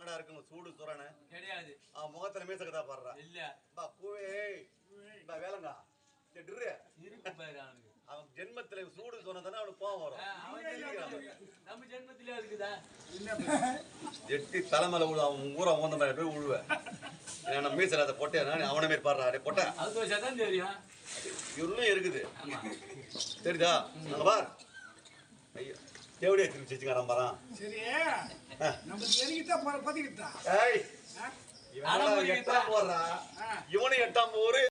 எங்கடா இருக்குங்க சூடு சுரண கிடையாது. முகத்துல மீசக்கதா பாடுறா இல்ல பா கூவே பா வேலங்கா இருக்கு பாரு அவனுக்கு. அவன் ஜென்மத்துல சூடு சொன்னதானே அவனுக்கு கோவம் வரும். நம்ம ஜென்மத்திலே இருக்குதா எட்டி தலைமையில விழு அவன் ஊரை ஊந்த மாதிரி போய் விழுவேன். நான் மீசல அதை பொட்டேன் அவனை மாரி பாடுறா அடே பொட்டை அது சதான் தெரியும். இவனும் இருக்குது தெரியுதா அங்க பார் ஐயா தேவடியா திருப்பி வச்சுக்கிறான் பாறான். சரி நமக்கு எரிக்கிட்டா பத்திக்கிட்டா ஏய் இவன் 8ஆம் போடுறா இவனு 8ஆம் ஊரு